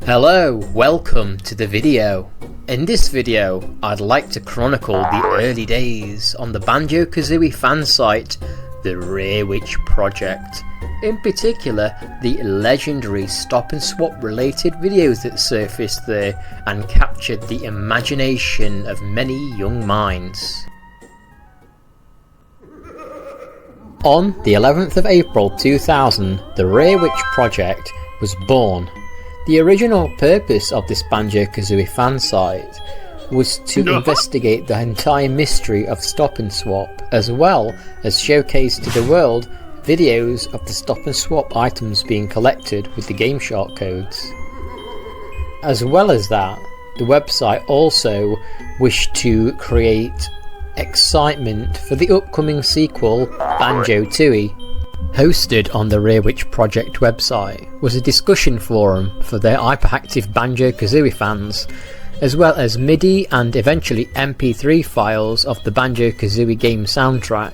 Hello, welcome to the video. In this video, I'd like to chronicle the early days on the Banjo-Kazooie fan site, the Rare Witch Project. In particular, the legendary stop and swap related videos that surfaced there and captured the imagination of many young minds. On the 11th of April 2000, the Rare Witch Project was born. The original purpose of this Banjo-Kazooie fan site was to investigate the entire mystery of stop and swap, as well as showcase to the world videos of the stop and swap items being collected with the Game Shark codes. As well as that, the website also wished to create excitement for the upcoming sequel, Banjo-Tooie. Hosted on the Rare Witch Project website was a discussion forum for their hyperactive Banjo-Kazooie fans, as well as MIDI and eventually MP3 files of the Banjo-Kazooie game soundtrack.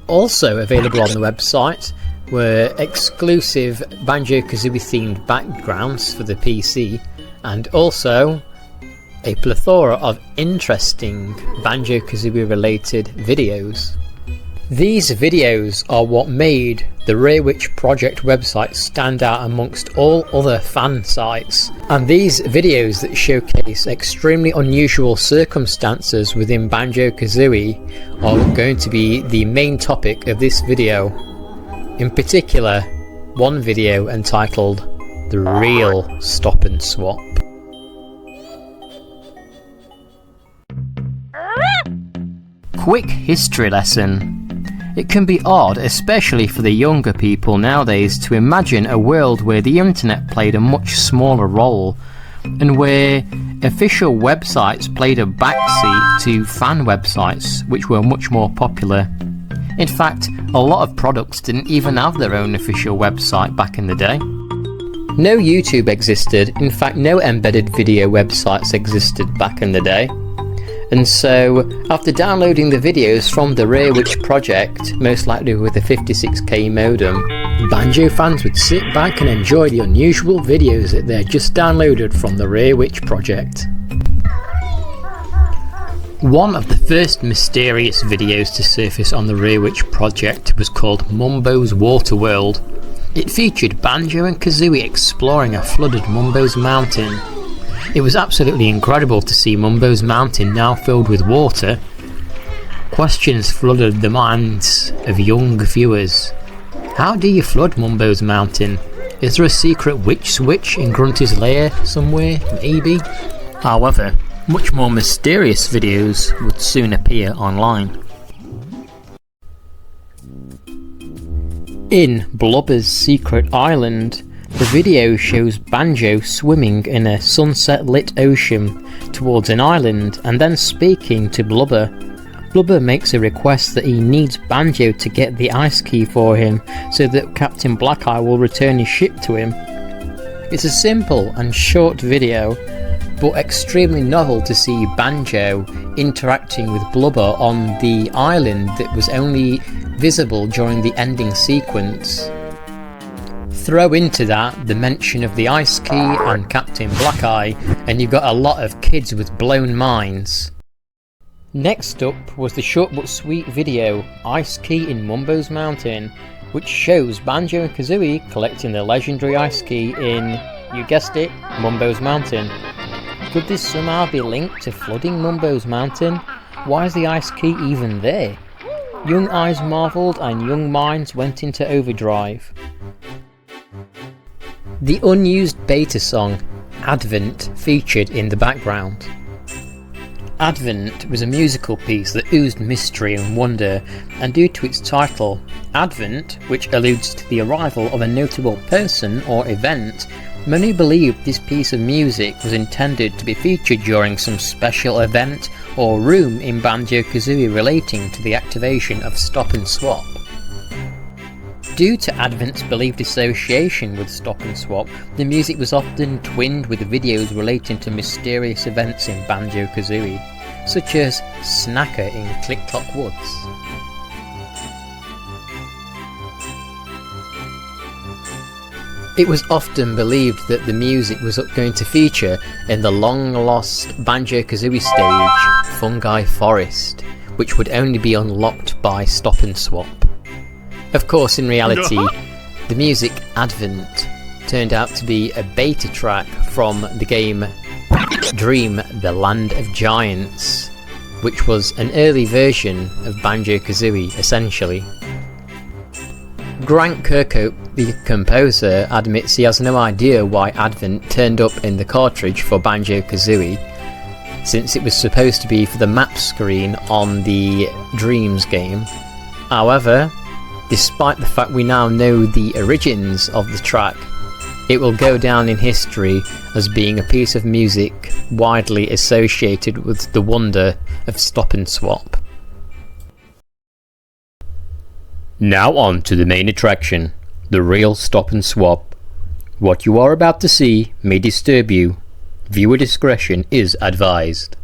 Also available on the website were exclusive Banjo-Kazooie themed backgrounds for the PC, and also a plethora of interesting Banjo-Kazooie related videos. These videos are what made the Rare Witch Project website stand out amongst all other fan sites, and these videos that showcase extremely unusual circumstances within Banjo-Kazooie are going to be the main topic of this video. In particular, one video entitled The Real Stop and Swap. Quick history lesson. It can be odd, especially for the younger people nowadays, to imagine a world where the internet played a much smaller role, and where official websites played a backseat to fan websites which were much more popular. In fact, a lot of products didn't even have their own official website back in the day. No YouTube existed, in fact no embedded video websites existed back in the day. And so, after downloading the videos from the Rare Witch Project, most likely with a 56k modem, Banjo fans would sit back and enjoy the unusual videos that they had just downloaded from the Rare Witch Project. One of the first mysterious videos to surface on the Rare Witch Project was called Mumbo's Water World. It featured Banjo and Kazooie exploring a flooded Mumbo's Mountain. It was absolutely incredible to see Mumbo's Mountain now filled with water. Questions flooded the minds of young viewers. How do you flood Mumbo's Mountain? Is there a secret witch switch in Grunty's lair somewhere? Maybe? However, much more mysterious videos would soon appear online. In Blubber's Secret Island, the video shows Banjo swimming in a sunset-lit ocean towards an island and then speaking to Blubber. Blubber makes a request that he needs Banjo to get the ice key for him so that Captain Blackeye will return his ship to him. It's a simple and short video, but extremely novel to see Banjo interacting with Blubber on the island that was only visible during the ending sequence. Throw into that the mention of the ice key and Captain Blackeye, and you've got a lot of kids with blown minds. Next up was the short but sweet video, Ice Key in Mumbo's Mountain, which shows Banjo and Kazooie collecting the legendary ice key in, you guessed it, Mumbo's Mountain. Could this somehow be linked to flooding Mumbo's Mountain? Why is the ice key even there? Young eyes marvelled and young minds went into overdrive. The unused beta song, Advent, featured in the background. Advent was a musical piece that oozed mystery and wonder, and due to its title, Advent, which alludes to the arrival of a notable person or event, many believed this piece of music was intended to be featured during some special event or room in Banjo-Kazooie relating to the activation of Stop and Swap. Due to Advent's believed association with Stop and Swap, the music was often twinned with videos relating to mysterious events in Banjo-Kazooie, such as Snacker in Click Clock Woods. It was often believed that the music was going to feature in the long-lost Banjo-Kazooie stage, Fungi Forest, which would only be unlocked by Stop and Swop. Of course, in reality, the music Advent turned out to be a beta track from the game Dream: The Land of Giants, which was an early version of Banjo-Kazooie, essentially. Grant Kirkhope, the composer, admits he has no idea why Advent turned up in the cartridge for Banjo-Kazooie, since it was supposed to be for the map screen on the Dreams game. However, despite the fact we now know the origins of the track, it will go down in history as being a piece of music widely associated with the wonder of Stop and Swop. Now on to the main attraction, the real Stop and Swop. What you are about to see may disturb you. Viewer discretion is advised.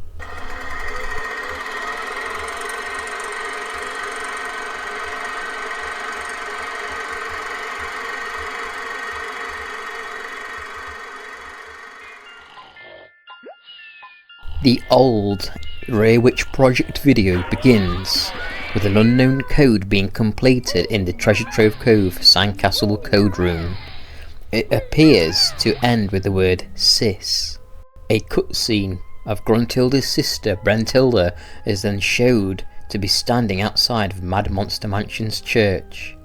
The old Rare Witch Project video begins with an unknown code being completed in the Treasure Trove Cove Sandcastle code room. It appears to end with the word Sis. A cutscene of Gruntilda's sister Brentilda is then showed to be standing outside of Mad Monster Mansion's church.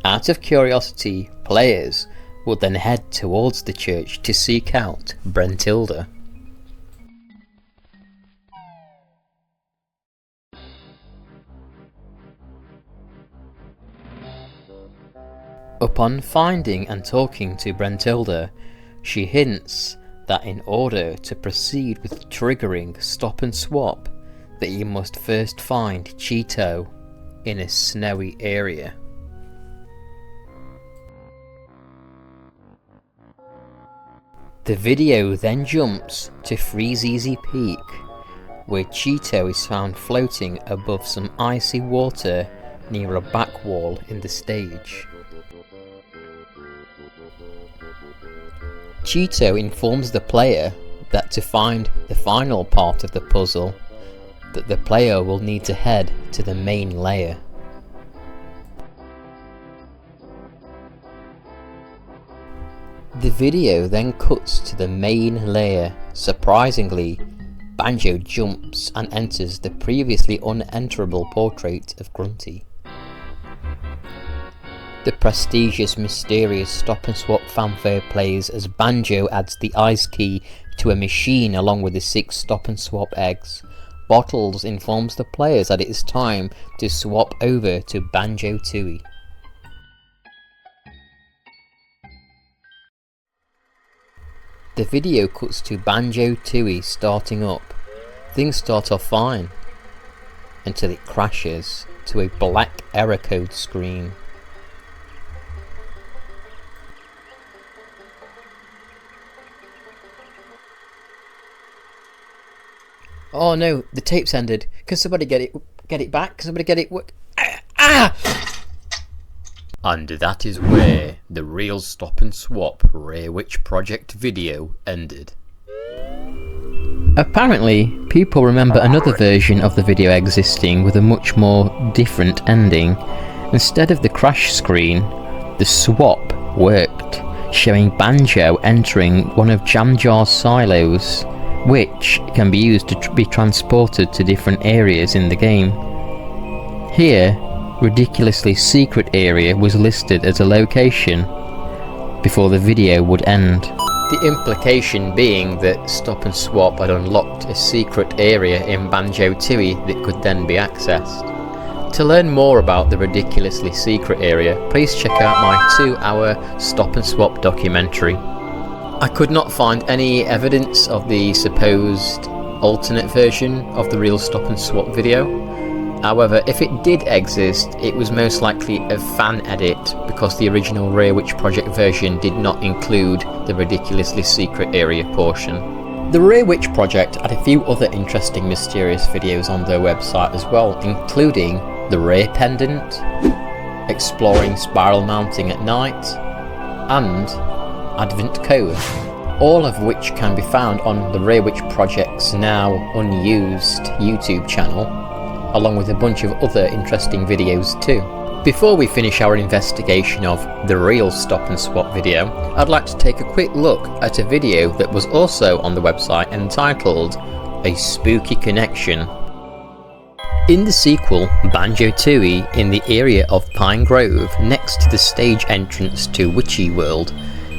Out of curiosity, players will then head towards the church to seek out Brentilda. Upon finding and talking to Brentilda, she hints that in order to proceed with triggering Stop and Swop, that you must first find Cheeto in a snowy area. The video then jumps to Freezeezy Peak, where Cheeto is found floating above some icy water near a back wall in the stage. Cheeto informs the player that to find the final part of the puzzle, that the player will need to head to the main layer. The video then cuts to the main layer. Surprisingly, Banjo jumps and enters the previously unenterable portrait of Grunty. The prestigious, mysterious Stop and Swop fanfare plays as Banjo adds the ice key to a machine along with the 6 Stop and Swop eggs. Bottles informs the players that it is time to swap over to Banjo-Tooie. The video cuts to Banjo-Tooie starting up. Things start off fine, until it crashes to a black error code screen. Oh no, the tape's ended. Can somebody get it back? Can somebody get it? And that is where the real Stop and Swop Rare Witch Project video ended. Apparently, people remember another version of the video existing with a much more different ending. Instead of the crash screen, the swap worked, showing Banjo entering one of Jam Jar's silos, which can be used to be transported to different areas in the game. Here, Ridiculously Secret Area was listed as a location before the video would end. The implication being that Stop and Swop had unlocked a secret area in Banjo-Tooie that could then be accessed. To learn more about the Ridiculously Secret Area, please check out my 2-hour Stop and Swop documentary. I could not find any evidence of the supposed alternate version of the real Stop and Swop video. However, if it did exist, it was most likely a fan edit because the original Rare Witch Project version did not include the Ridiculously Secret Area portion. The Rare Witch Project had a few other interesting mysterious videos on their website as well, including the Rare Pendant, exploring spiral mounting at night, and Advent Code, all of which can be found on the Rare Witch Project's now unused YouTube channel, along with a bunch of other interesting videos too. Before we finish our investigation of the real Stop and Swap video, I'd like to take a quick look at a video that was also on the website entitled A Spooky Connection. In the sequel, Banjo-Tooie, in the area of Pine Grove, next to the stage entrance to Witchy World,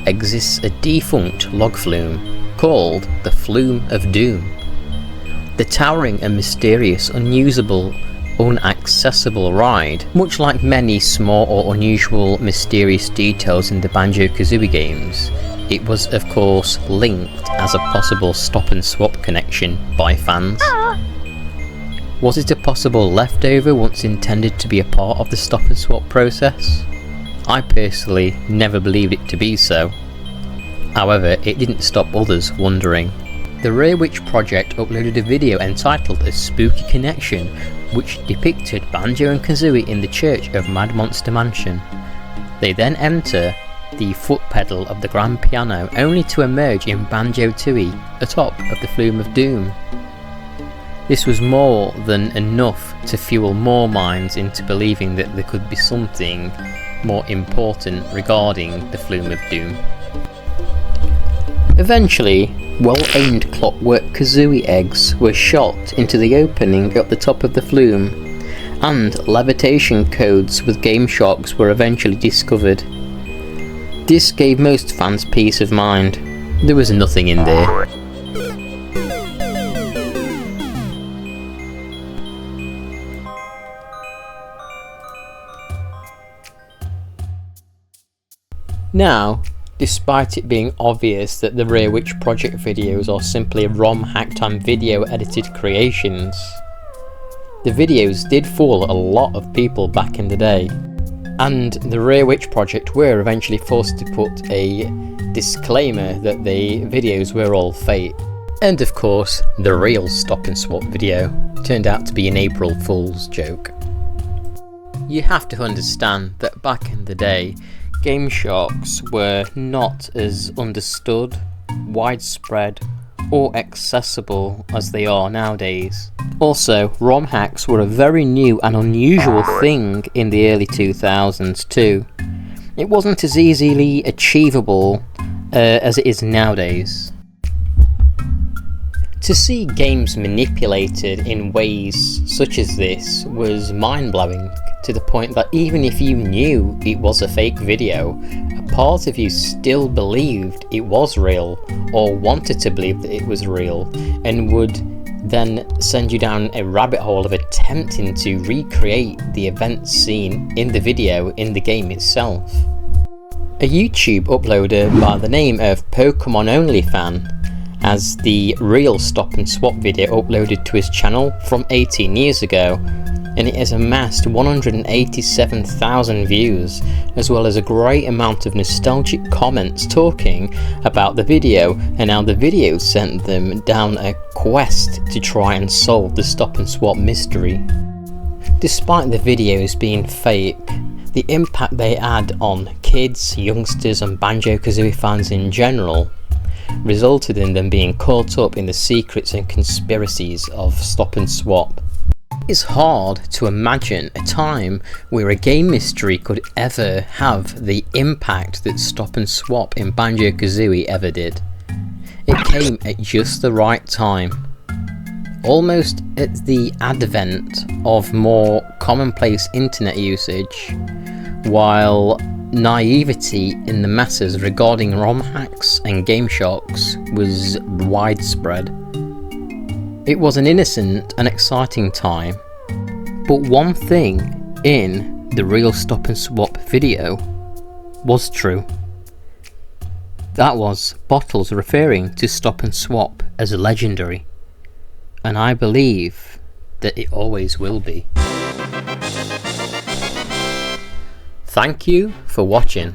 exists a defunct log flume called the Flume of Doom. The towering and mysterious, unusable, unaccessible ride, much like many small or unusual mysterious details in the Banjo-Kazooie games, it was of course linked as a possible Stop and Swap connection by fans. Was it a possible leftover once intended to be a part of the Stop and Swap process? I personally never believed it to be so. However, it didn't stop others wondering. The Rare Witch Project uploaded a video entitled A Spooky Connection, which depicted Banjo and Kazooie in the church of Mad Monster Mansion. They then enter the foot pedal of the grand piano, only to emerge in Banjo-Tooie atop of the Flume of Doom. This was more than enough to fuel more minds into believing that there could be something more important regarding the Flume of Doom. Eventually, well-aimed clockwork Kazooie eggs were shot into the opening at the top of the flume, and levitation codes with Game Sharks were eventually discovered. This gave most fans peace of mind. There was nothing in there. Now, despite it being obvious that the Rare Witch Project videos are simply ROM hacked and video edited creations, the videos did fool a lot of people back in the day, and the Rare Witch Project were eventually forced to put a disclaimer that the videos were all fake. And of course, the real Stop and Swap video turned out to be an April Fool's joke. You have to understand that back in the day, Game Sharks were not as understood, widespread, or accessible as they are nowadays. Also, ROM hacks were a very new and unusual thing in the early 2000s too. It wasn't as easily achievable as it is nowadays. To see games manipulated in ways such as this was mind-blowing, to the point that even if you knew it was a fake video, a part of you still believed it was real, or wanted to believe that it was real, and would then send you down a rabbit hole of attempting to recreate the events seen in the video in the game itself. A YouTube uploader by the name of Pokemon Only Fan has the real Stop and Swap video uploaded to his channel from 18 years ago, and it has amassed 187,000 views, as well as a great amount of nostalgic comments talking about the video and how the video sent them down a quest to try and solve the Stop and Swap mystery. Despite the videos being fake, the impact they had on kids, youngsters and Banjo-Kazooie fans in general resulted in them being caught up in the secrets and conspiracies of Stop and Swap. It's hard to imagine a time where a game mystery could ever have the impact that Stop and Swap in Banjo-Kazooie ever did. It came at just the right time, almost at the advent of more commonplace internet usage, while naivety in the masses regarding ROM hacks and Game Sharks was widespread. It was an innocent and exciting time, but one thing in the real Stop and Swap video was true. That was Bottles referring to Stop and Swap as legendary, and I believe that it always will be. Thank you for watching.